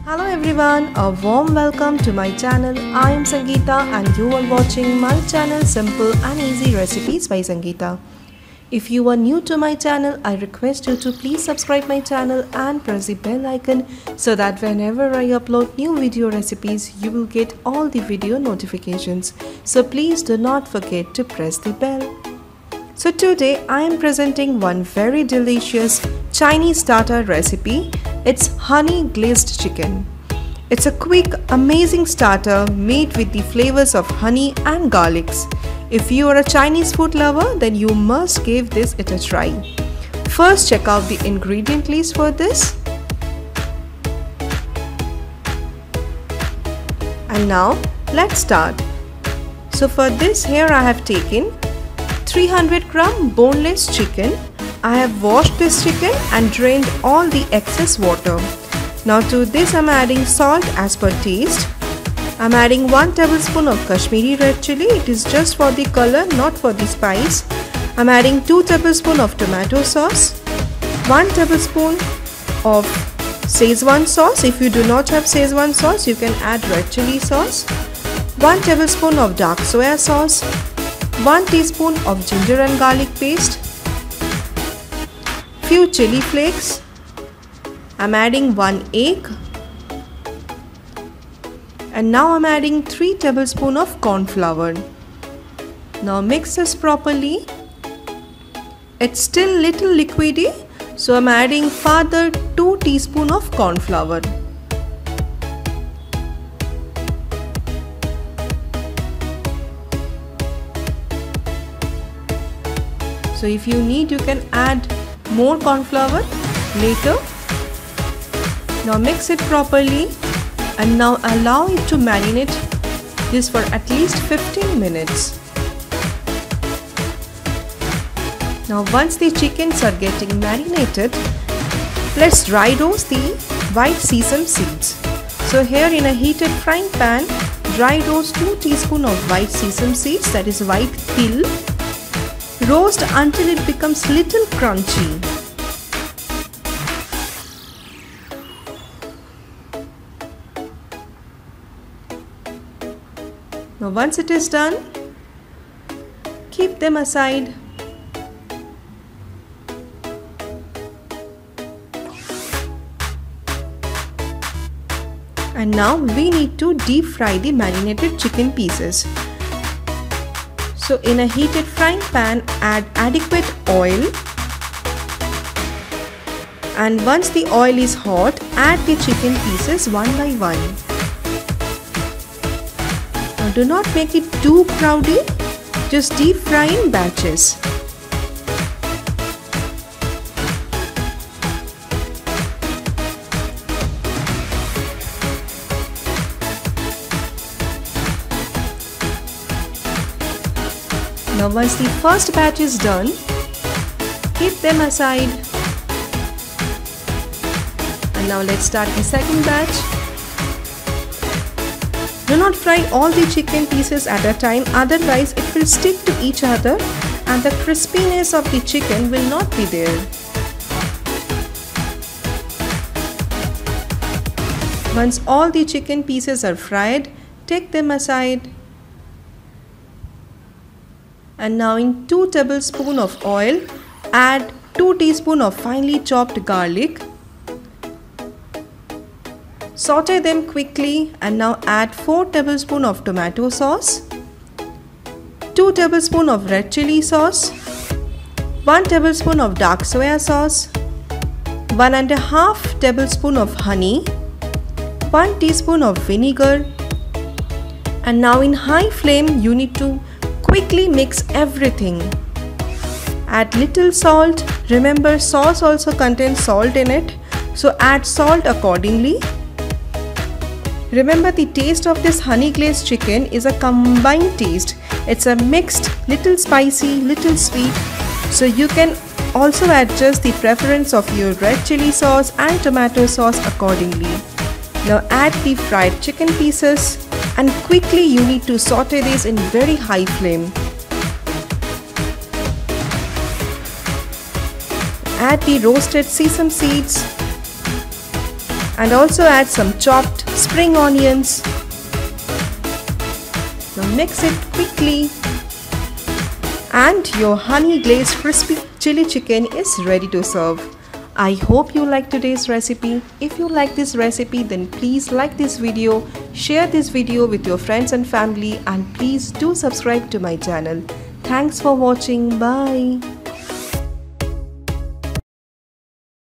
Hello everyone, a warm welcome to my channel. I am Sangeeta and you are watching my channel Simple and Easy Recipes by Sangeeta. If you are new to my channel, I request you to please subscribe my channel and press the bell icon so that whenever I upload new video recipes, you will get all the video notifications. So please do not forget to press the bell. So today I am presenting one very delicious Chinese starter recipe. It's honey glazed chicken. It's a quick, amazing starter made with the flavors of honey and garlics. If you are a Chinese food lover, then you must give this a try. First, check out the ingredient list for this. And now, let's start. So for this, here I have taken 300 gram boneless chicken. I have washed this chicken and drained all the excess water. Now to this I am adding salt as per taste. I am adding 1 tablespoon of Kashmiri red chili. It is just for the color, not for the spice. I am adding 2 tablespoons of tomato sauce, 1 tablespoon of Szechuan sauce. If you do not have Szechuan sauce, you can add red chili sauce, 1 tablespoon of dark soya sauce, 1 teaspoon of ginger and garlic paste, few chili flakes. I'm adding 1 egg, and now I'm adding 3 tablespoons of corn flour. Now mix this properly. It's still little liquidy, so I'm adding further 2 teaspoons of corn flour. So if you need, you can add more corn flour later. Now mix it properly and now allow it to marinate this for at least 15 minutes. Now once the chickens are getting marinated, let's dry roast the white sesame seeds. So here in a heated frying pan, dry roast 2 teaspoons of white sesame seeds, that is white peel. Roast until it becomes little crunchy. Now once it is done, keep them aside. And now we need to deep fry the marinated chicken pieces. So in a heated frying pan, add adequate oil, and once the oil is hot, add the chicken pieces one by one. Now do not make it too crowded, just deep fry in batches. Now once the first batch is done, keep them aside. And now let's start the second batch. Do not fry all the chicken pieces at a time, otherwise it will stick to each other and the crispiness of the chicken will not be there. Once all the chicken pieces are fried, take them aside. And now in 2 tablespoons of oil, add 2 teaspoons of finely chopped garlic. Saute them quickly and now add 4 tablespoons of tomato sauce, 2 tablespoons of red chili sauce, 1 tablespoon of dark soya sauce, 1.5 tablespoons of honey, 1 teaspoon of vinegar. And now in high flame, you need to quickly mix everything. Add little salt. Remember, sauce also contains salt in it, so add salt accordingly. Remember, the taste of this honey glazed chicken is a combined taste. It's a mixed, little spicy, little sweet. So you can also adjust the preference of your red chili sauce and tomato sauce accordingly. Now add the fried chicken pieces. And quickly you need to saute this in very high flame. Add the roasted sesame seeds and also add some chopped spring onions. Now mix it quickly and your honey glazed crispy chili chicken is ready to serve. I hope you like today's recipe. If you like this recipe, then please like this video, share this video with your friends and family, and please do subscribe to my channel. Thanks for watching. Bye.